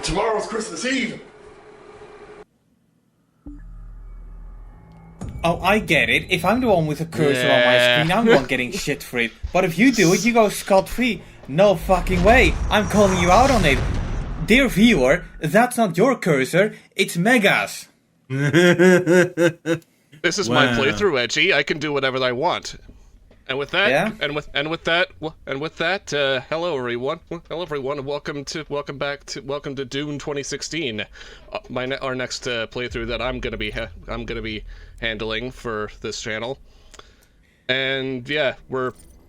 Tomorrow's Christmas Eve. Oh, I get it. If I'm the one with a cursor on my screen, I'm the one getting shit for it. But if you do it, you go scot-free. No fucking way. I'm calling you out on it. Dear viewer, that's not your cursor, it's Mega's. This is my playthrough, Edgy. I can do whatever I want. And with that, Yeah? and with that, hello everyone, and welcome to Doom 2016. Our next playthrough that I'm gonna be handling for this channel. And yeah,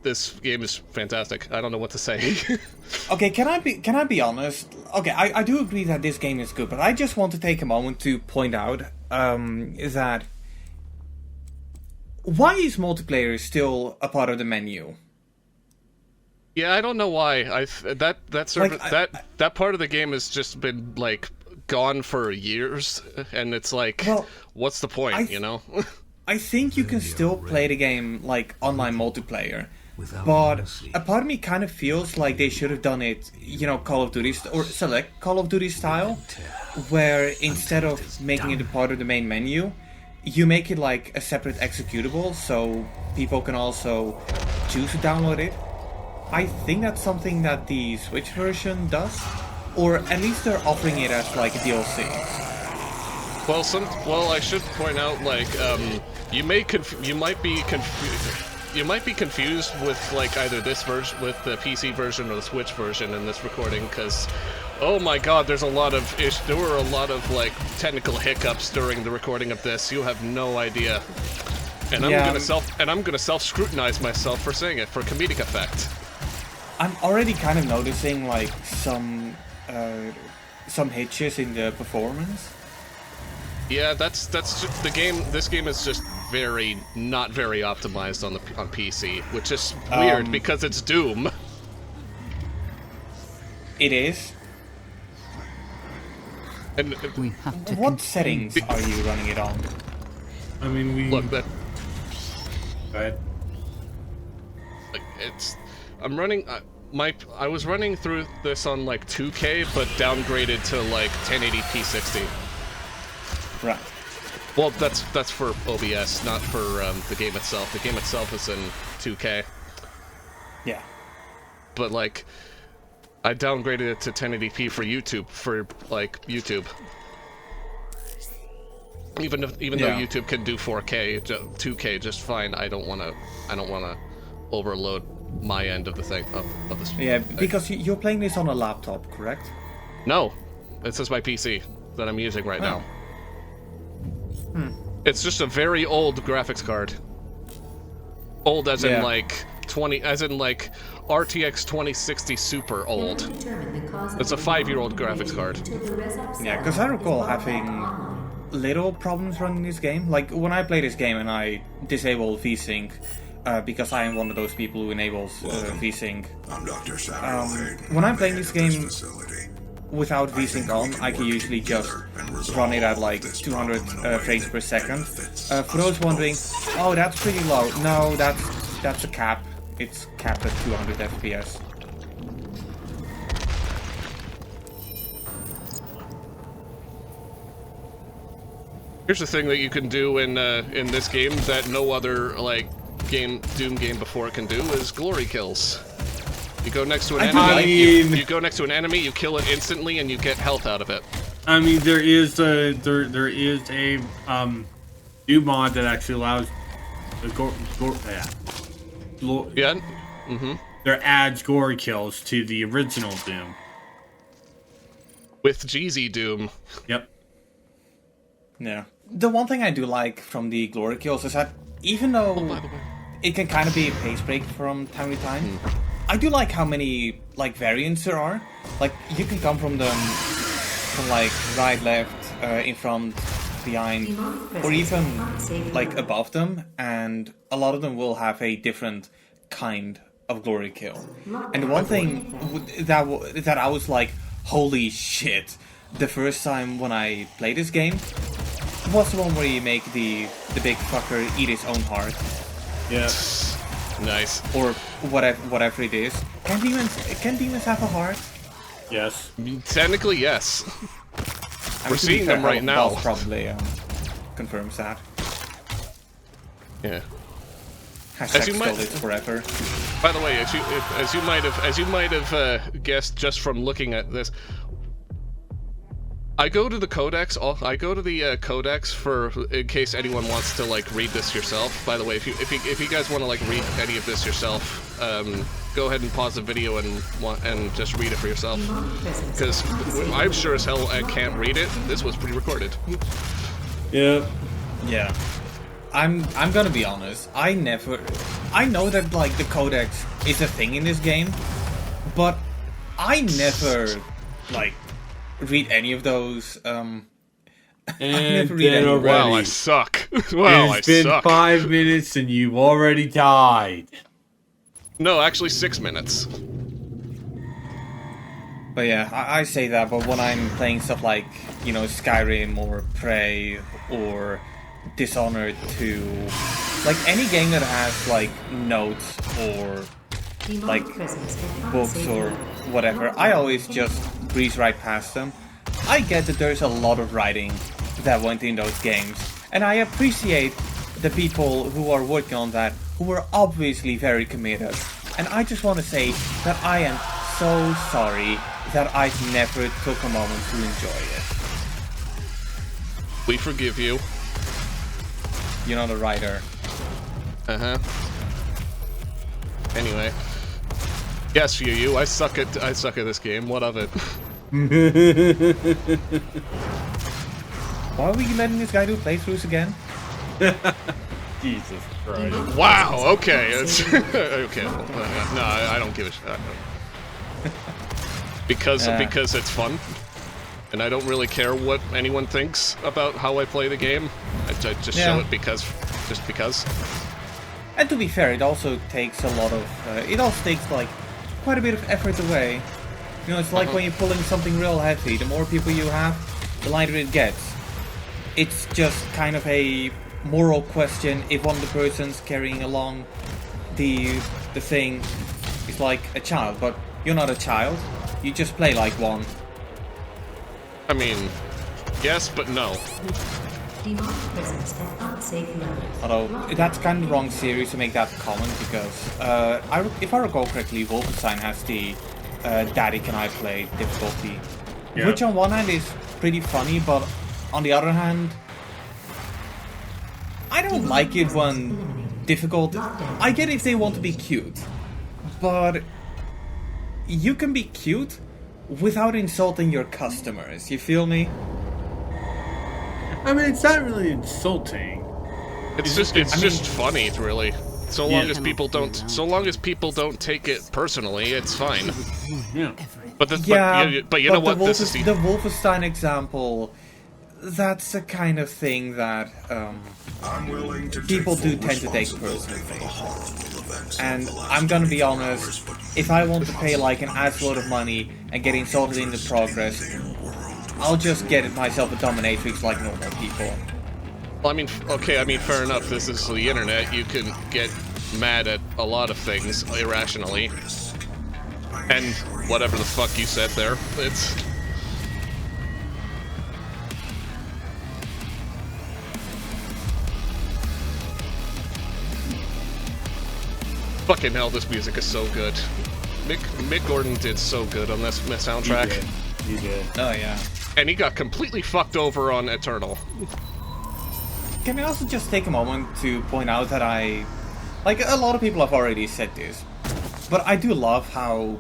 this game is fantastic. I don't know what to say. Okay, can I be honest? Okay, I do agree that this game is good, but I just want to take a moment to point out that why is multiplayer still a part of the menu? Yeah, I don't know why. That part of the game has just been like gone for years, and it's like, well, what's the point, you know? I think you can still play the game like online multiplayer, but a part of me kind of feels like they should have done it, you know, Call of Duty or select Call of Duty style, where instead of making it a part of the main menu, you make it like a separate executable, so people can also choose to download it. I think that's something that the Switch version does, or at least they're offering it as like a DLC. Well, I should point out, like, you might be confused with like either this version, with the PC version, or the Switch version in this recording, because, oh my God, there were a lot of like technical hiccups during the recording of this. You have no idea, and I'm gonna self-scrutinize myself for saying it for comedic effect. I'm already kind of noticing like some hitches in the performance. Yeah, that's just the game. This game is just not very optimized on PC, which is weird because it's Doom. It is. And what settings are you running it on? I mean, look that. Go ahead. Like I'm running. I was running through this on like 2K, but downgraded to like 1080p 60. Right. Well, that's for OBS, not for the game itself. The game itself is in 2K. Yeah. But like, I downgraded it to 1080p for YouTube, Even though YouTube can do 4K, 2K just fine. I don't wanna overload my end of the thing of the stream. Yeah, because you're playing this on a laptop, correct? No, this is my PC that I'm using right now. It's just a very old graphics card. Old as in like RTX 2060 Super old. It's a 5-year-old graphics card. Yeah, because I recall having little problems running this game. Like when I play this game and I disable VSync, because I am one of those people who enables VSync. When I'm playing this game without VSync on, I can usually just run it at like 200 frames per second. For those wondering, oh, that's pretty low. No, that's a cap. It's capped at 200 FPS. Here's the thing that you can do in this game that no other like Doom game before can do is glory kills. You go next to an enemy, you go next to an enemy, you kill it instantly, and you get health out of it. I mean, there is a new mod that actually allows there adds gory kills to the original Doom. With Jeezy Doom. Yep. Yeah. The one thing I do like from the glory kills is that even though it can kind of be a pace break from time to time, I do like how many like variants there are. Like you can come from them from like right, left, in front, behind, or even like above them, and a lot of them will have a different kind of glory kill. And the one thing that I was like, holy shit, the first time when I played this game was the one where you make the big fucker eat his own heart. Yeah. Nice. Or whatever it is. Can demons have a heart? Yes. Technically, yes. I We're mean, to be seeing fair, them right Valve now. probably confirms that. Yeah. Hashtag you stole might- it forever. By the way, as you might have guessed just from looking at this, I go to the codex. I go to the codex for in case anyone wants to like read this yourself. By the way, if you guys want to like read any of this yourself, go ahead and pause the video and just read it for yourself. Because I'm sure as hell I can't read it. This was pre-recorded. Yep. Yeah. I'm gonna be honest. I know that like the codex is a thing in this game, but I never like read any of those. And never read then any- already. Wow, I suck. Wow, I It's been suck. 5 minutes and you've already died. No, actually 6 minutes. But yeah, I say that, but when I'm playing stuff like, you know, Skyrim or Prey or Dishonored 2, like any game that has like notes or like books or whatever, I always just breeze right past them. I get that there's a lot of writing that went in those games, and I appreciate the people who are working on that, who are obviously very committed. And I just want to say that I am so sorry that I never took a moment to enjoy it. We forgive you. You're not a writer. Uh-huh. Anyway. Yes, you. I suck at this game. What of it? Why are we letting this guy do playthroughs again? Jesus Christ. Wow, okay. It's okay. Well, no, I don't give a shit. Because it's fun. And I don't really care what anyone thinks about how I play the game. I just show it just because. And to be fair, it also takes a lot of... it also takes, like, quite a bit of effort away. You know, it's like when you're pulling something real heavy. The more people you have, the lighter it gets. It's just kind of a moral question if one of the persons carrying along the thing is like a child. But you're not a child. You just play like one. I mean, yes, but no. Although, that's kind of the wrong series to make that comment, because if I recall correctly, Wolfenstein has the Daddy Can I Play difficulty. Yeah. Which on one hand is pretty funny, but on the other hand, I don't like it when difficult... I get if they want to be cute, but you can be cute without insulting your customers, you feel me? I mean, it's not really insulting. It's just funny, really. So long as people don't take it personally, it's fine. Yeah. But you know what? This is the Wolfenstein example. That's the kind of thing that people do tend to take personally. And I'm gonna be honest, if I want to pay like an assload of money and get insulted in the progress, I'll just get myself a dominatrix like normal people. Well, I mean, okay, fair enough. This is the internet. You can get mad at a lot of things irrationally. And whatever the fuck you said there, it's... Fucking hell, this music is so good. Mick Gordon did so good on this soundtrack. You did. Oh yeah. And he got completely fucked over on Eternal. Can I also just take a moment to point out that like a lot of people have already said this, but I do love how,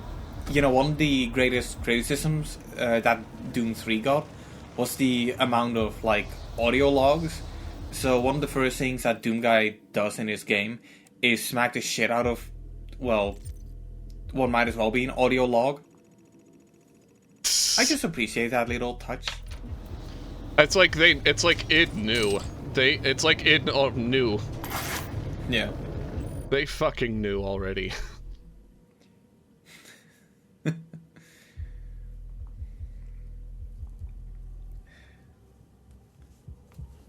you know, one of the greatest criticisms that Doom 3 got was the amount of like audio logs. So one of the first things that Doom Guy does in this game is smack the shit out of, well, what might as well be an audio log. I just appreciate that little touch. It's like it knew. It's like it knew. Yeah. They fucking knew already.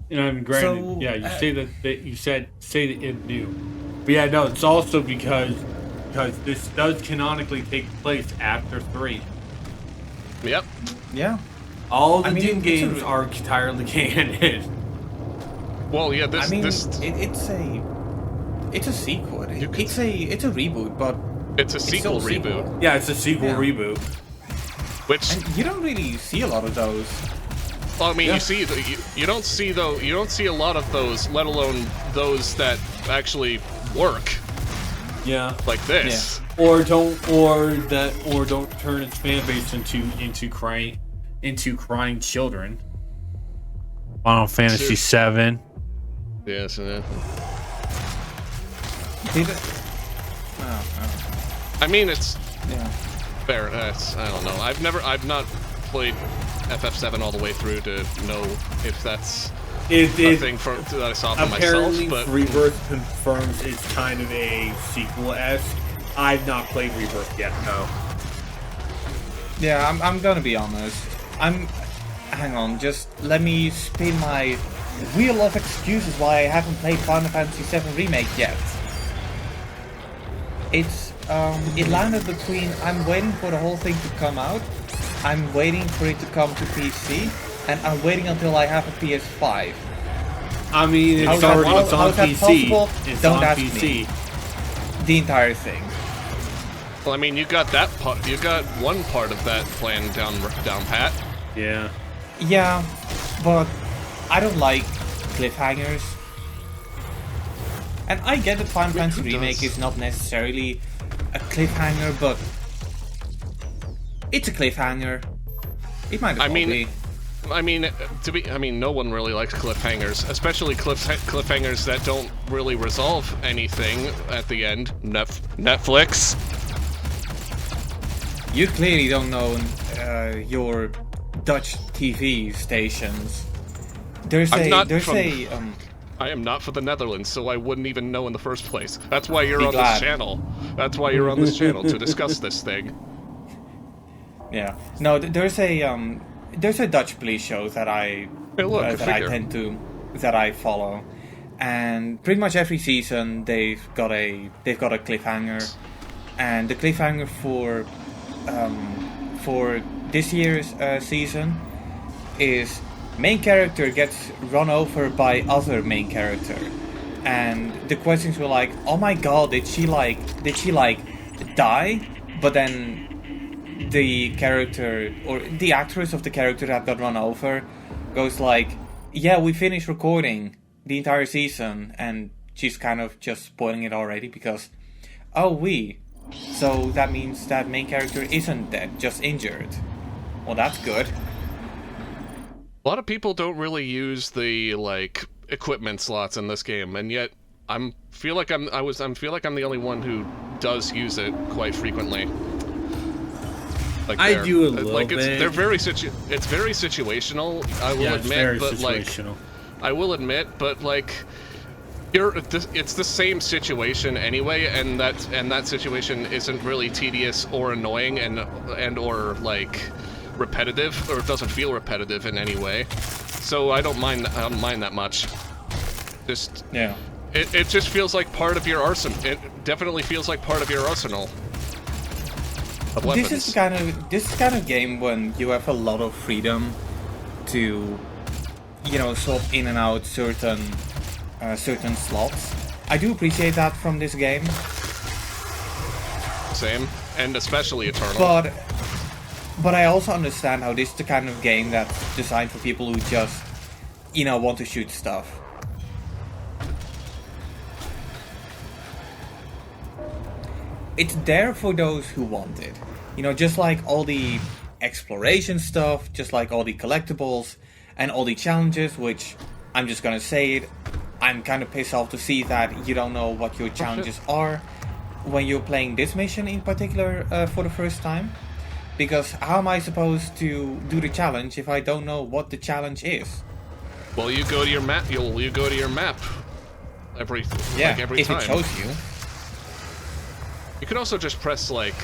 You know, I mean, granted, So, yeah, you say that say that it knew, but yeah, no, it's also because this does canonically take place after 3. Yep. Yeah. All the I mean, Doom it's a games are entirely canon. Well, yeah. This I mean, this it's a sequel. You could- It's a reboot, but it's a still sequel a sequel. reboot, Yeah, it's a sequel Yeah. reboot. which and you don't really see a lot of those. well, I mean, Yeah. you see, you don't see though. You don't see a lot of those, let alone those that actually work Yeah. like this. Or don't turn its fan base into crying children. Final Fantasy VII. Yes. Did it? Oh, I mean, it's yeah. fair. I don't know. I've not played FF7 all the way through to know if that's a thing that I saw for myself. Apparently, But Rebirth confirms it's kind of a sequel-esque. I've not played Rebirth yet, no. Yeah, I'm gonna be honest. Hang on, just let me spin my wheel of excuses why I haven't played Final Fantasy VII Remake yet. It landed between I'm waiting for the whole thing to come out, I'm waiting for it to come to PC, and I'm waiting until I have a PS5. I mean, it's How's on that PC. possible? It's Don't on ask PC. me. The entire thing. well, I mean, you got that part. You got one part of that plan down pat. Yeah. Yeah, but I don't like cliffhangers. And I get that Final Fantasy Who Remake does? is not necessarily a cliffhanger, but it's a cliffhanger. It might as well be. I mean, no one really likes cliffhangers, especially cliffhangers that don't really resolve anything at the end. Netflix. You clearly don't know your Dutch TV stations. I am not for the Netherlands, so I wouldn't even know in the first place. That's why you're Be on glad. this channel. That's why you're on this channel, to discuss this thing. Yeah. No, there's a Dutch police show that I Hey, look, a that I figure. that I follow, and pretty much every season they've got a cliffhanger, and the cliffhanger for this year's season is main character gets run over by other main character, and the questions were like, oh my god, did she die? But then the character or the actress of the character that got run over goes like, yeah, we finished recording the entire season, and she's kind of just spoiling it already because so that means that main character isn't dead, just injured. Well, that's good. A lot of people don't really use the equipment slots in this game, and yet I feel like I'm the only one who does use it quite frequently. I do a little bit. bit. It's very situational. I will It's admit, very but situational. it's the same situation anyway, and that situation isn't really tedious or annoying or repetitive, or it doesn't feel repetitive in any way. So I don't mind that much. Just Yeah. it just feels like part of your arsenal. It definitely feels like part of your arsenal of weapons. This is the kind of game when you have a lot of freedom to, swap in and out certain slots. I do appreciate that from this game, Same, and especially Eternal. but I also understand how this is the kind of game that's designed for people who just, want to shoot stuff. It's there for those who want it. Just like all the exploration stuff, just like all the collectibles, and all the challenges, which, I'm just gonna say it, I'm kind of pissed off to see that you don't know what your challenges are when you're playing this mission in particular for the first time. Because how am I supposed to do the challenge if I don't know what the challenge is? Well, you go to your map. You go to your map every if time. it shows you. You could also just press like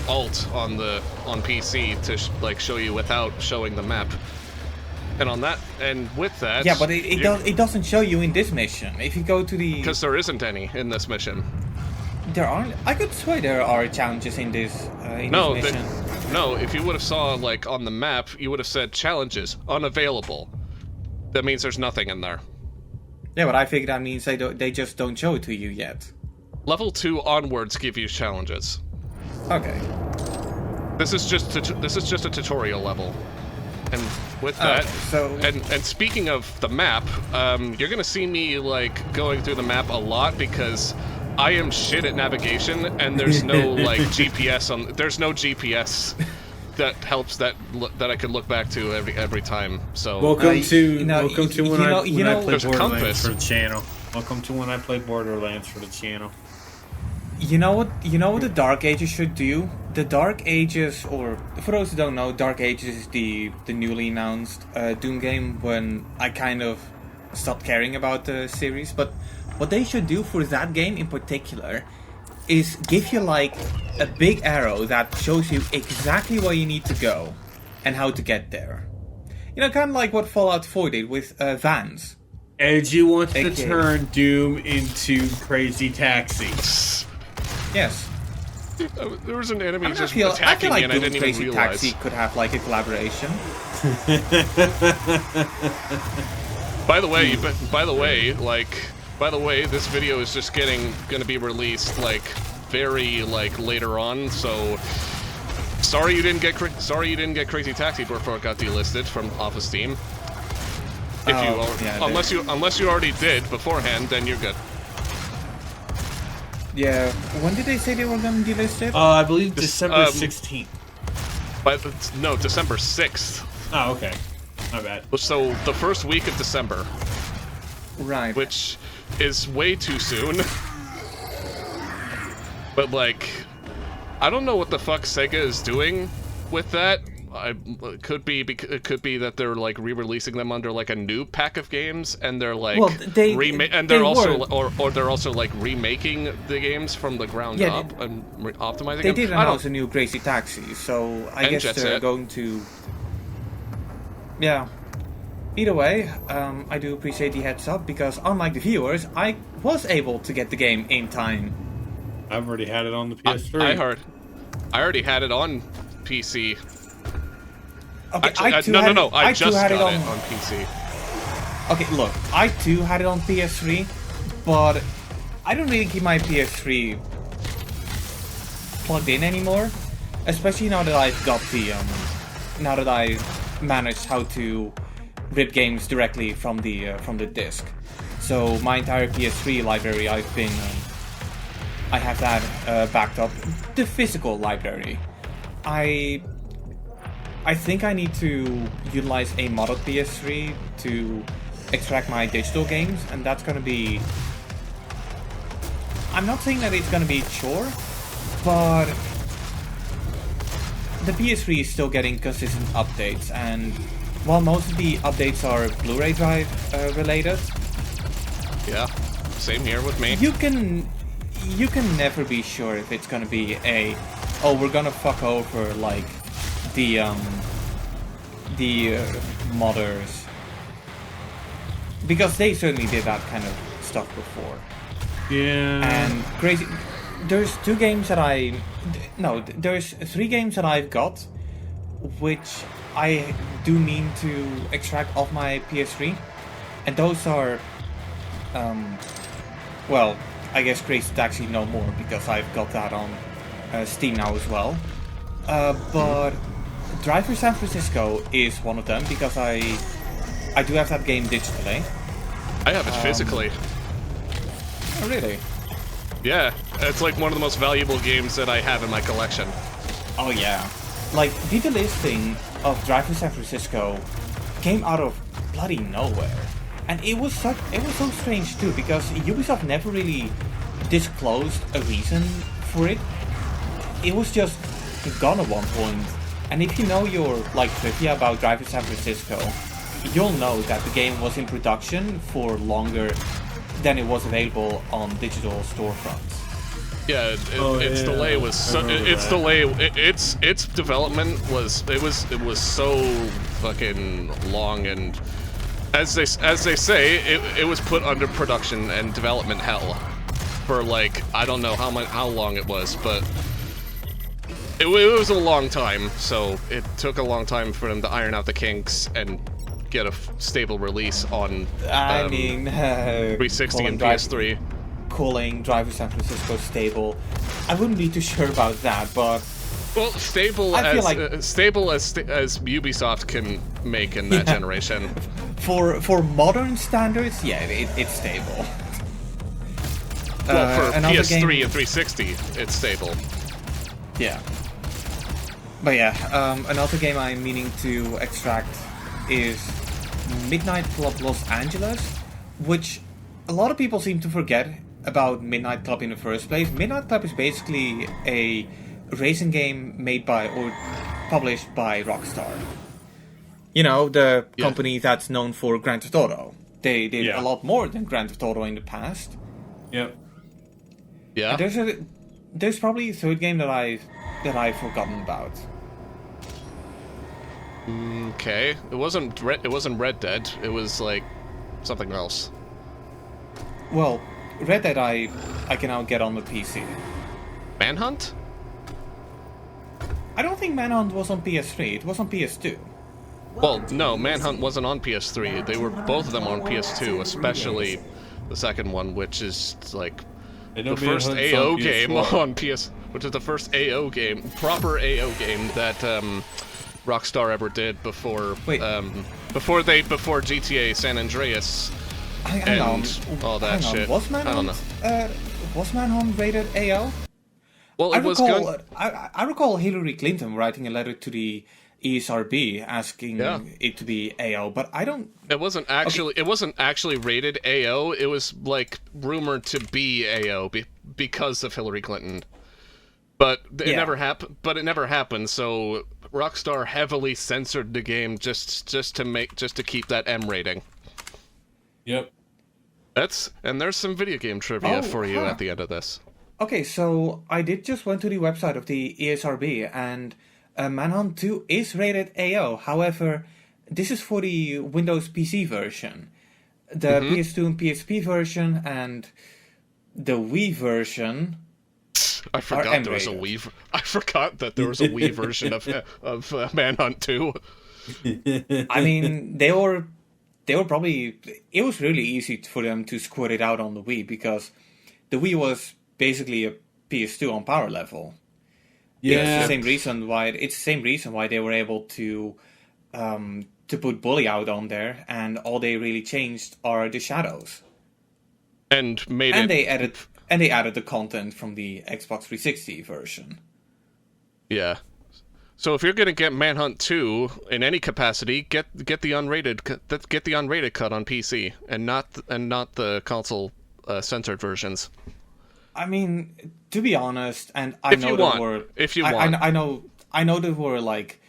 Alt on PC to show you without showing the map. And with that, Yeah, but it doesn't show you in this mission. If you go to the... because there isn't any in this mission. There aren't... I could swear there are challenges in this No, mission. No, if you would have saw, like, on the map, you would have said challenges, unavailable. That means there's nothing in there. Yeah, but I think that means they just don't show it to you yet. Level 2 onwards give you challenges. Okay. This is just a tutorial level. And with that, and speaking of the map, you're gonna see me like going through the map a lot because I am shit at navigation, and there's no like GPS on. There's no GPS that helps that I can look back to every time. So welcome to when I play Borderlands for the channel. Welcome to when I play Borderlands for the channel. You know what the Dark Ages should do? The Dark Ages, or for those who don't know, Dark Ages is the newly announced Doom game when I kind of stopped caring about the series. But what they should do for that game in particular is give you like a big arrow that shows you exactly where you need to go and how to get there. You know, kind of like what Fallout 4 did with Vans. Edgy wants to turn Doom into Crazy Taxi. Yes. There was an enemy just attacking me and I didn't even realize. Taxi could have like a collaboration. By the way, this video is just gonna be released like very like later on. So sorry you didn't get Crazy Taxi before it got delisted from off of Steam. Unless you already did beforehand, then you're good. Yeah, when did they say they were going to delist it? I believe December 16th. No, December 6th. Oh, okay. My bad. So the first week of December. Right. Which is way too soon. But like, I don't know what the fuck Sega is doing with that. It could be that they're like re-releasing them under like a new pack of games, and they're like they're also like remaking the games from the ground up and optimizing. They did announce a new Crazy Taxi, so I guess they're going to. Yeah. Either way, I do appreciate the heads up because unlike the viewers, I was able to get the game in time. I've already had it on the PS3. I already had it on PC. Okay, I just got it on PC. Okay, look, I too had it on PS3, but I don't really keep my PS3 plugged in anymore, especially now that I've got now that I've managed how to rip games directly from the disc. So my entire PS3 library, I have that backed up. The physical library, I think I need to utilize a modded PS3 to extract my digital games, and that's gonna be... I'm not saying that it's gonna be a chore, but the PS3 is still getting consistent updates, and while most of the updates are Blu-ray drive related... Yeah, same here with me. You can never be sure if it's gonna be we're gonna fuck over, like, the modders, because they certainly did that kind of stuff before. Yeah. And crazy. There's 3 games that I've got, which I do mean to extract off my PS3, and those are, well, I guess Crazy Taxi no more because I've got that on Steam now as well. But Drive for San Francisco is one of them because I do have that game digitally. I have it physically. Oh, really? Yeah, it's like one of the most valuable games that I have in my collection. Oh yeah. Like, the delisting of Drive for San Francisco came out of bloody nowhere. And it was so strange too, because Ubisoft never really disclosed a reason for it. It was just gone at one point. And if you know your like trivia about Drive for San Francisco, you'll know that the game was in production for longer than it was available on digital storefronts. Yeah, its delay was its development was so fucking long, and as they say, it was put under production and development hell for like I don't know how long it was, but It was a long time, so it took a long time for them to iron out the kinks and get a stable release on 360 and PS3. Calling Drive to San Francisco stable. I wouldn't be too sure about that, but well, stable as Ubisoft can make in that generation. For modern standards, yeah, it's stable. Well, for PS3 game... and 360, it's stable. Yeah. But yeah, another game I'm meaning to extract is Midnight Club Los Angeles, which a lot of people seem to forget about Midnight Club in the first place. Midnight Club is basically a racing game made by or published by Rockstar. You know, the company that's known for Grand Theft Auto. They did a lot more than Grand Theft Auto in the past. Yep. Yeah. And there's probably a third game that I've forgotten about. Okay, it wasn't Red Dead. It was like something else. Well, Red Dead I can now get on the PC. Manhunt? I don't think Manhunt was on PS3. It was on PS2. Well, no, Manhunt wasn't on PS3. They were both of them on PS2, especially the second one, which is like the first AO game on PS, which is the first AO game, proper AO game that Rockstar ever did before GTA San Andreas Hang on. All that shit. Was Manhunt rated AO? Well, I recall Hillary Clinton writing a letter to the ESRB asking it to be AO, but I don't. It wasn't actually rated AO. It was like rumored to be AO because of Hillary Clinton. But it never happened. But it never happened. So Rockstar heavily censored the game just to keep that M rating. Yep. And there's some video game trivia for you at the end of this. Okay, so I did just went to the website of the ESRB, and Manhunt 2 is rated AO. However, this is for the Windows PC version. The PS2 and PSP version and the Wii version. I forgot there was a Wii. I forgot that there was a Wii version of Manhunt 2. I mean, they were probably. It was really easy for them to squirt it out on the Wii because the Wii was basically a PS2 on power level. Yeah, it's the same reason why they were able to put Bully out on there, and all they really changed are the shadows. They added the content from the Xbox 360 version. Yeah. So if you're gonna get Manhunt 2 in any capacity, get the unrated cut on PC, and not the console censored versions. I mean, to be honest, and I know that we're like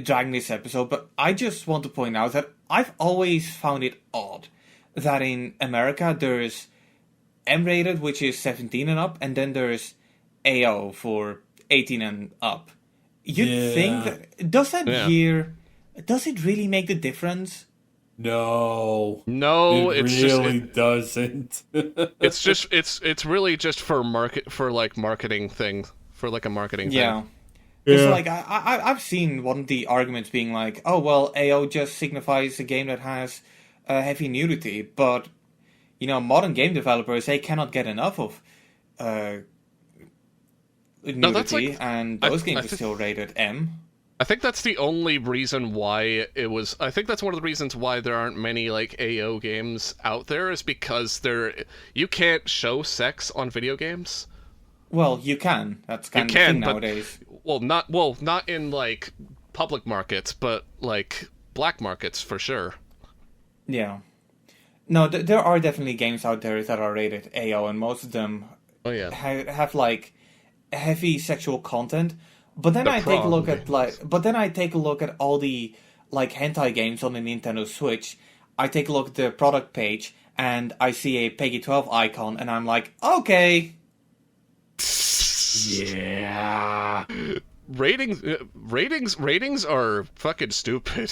dragging this episode, but I just want to point out that I've always found it odd that in America there's M-rated, which is 17 and up, and then there's AO for 18 and up. You'd think that does it really make the difference? No, it really doesn't. it's really just for marketing thing, for like a marketing thing. Yeah. It's like I've seen one of the arguments being like, oh well, AO just signifies a game that has heavy nudity, but you know, modern game developers, they cannot get enough of nudity, and those games are still rated M. I think that's the only reason why it was. I think that's one of the reasons why there aren't many like AO games out there, is because you can't show sex on video games. Well, you can. That's kind of the thing nowadays. Not in like public markets, but like black markets for sure. Yeah. No, there are definitely games out there that are rated AO, and most of them have like heavy sexual content. But then I take a look at all the like hentai games on the Nintendo Switch. I take a look at the product page and I see a Peggy 12 icon, and I'm like, okay. Yeah. Ratings are fucking stupid.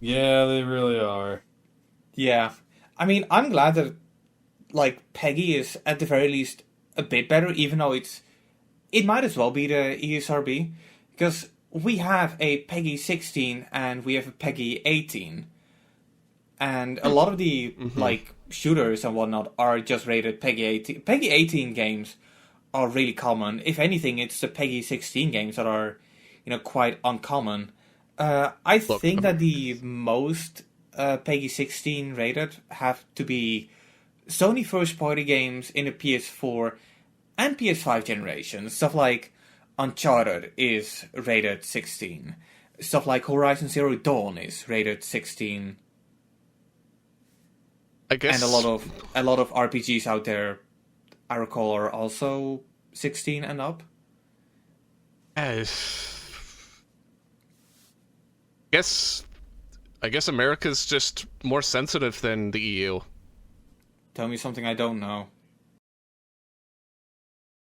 Yeah, they really are. Yeah. I mean, I'm glad that like Peggy is at the very least a bit better, even though it might as well be the ESRB, Because we have a PEGI 16 and we have a PEGI 18. And a lot of the, like, shooters and whatnot are just rated PEGI 18. PEGI 18 games are really common. If anything, it's the PEGI 16 games that are, quite uncommon. I think that the most PEGI 16 rated have to be Sony first-party games in the PS4 and PS5 generation. Stuff like Uncharted is rated 16. Stuff like Horizon Zero Dawn is rated 16. I guess. And a lot of RPGs out there, I recall, are also 16 and up. I guess America's just more sensitive than the EU. Tell me something I don't know.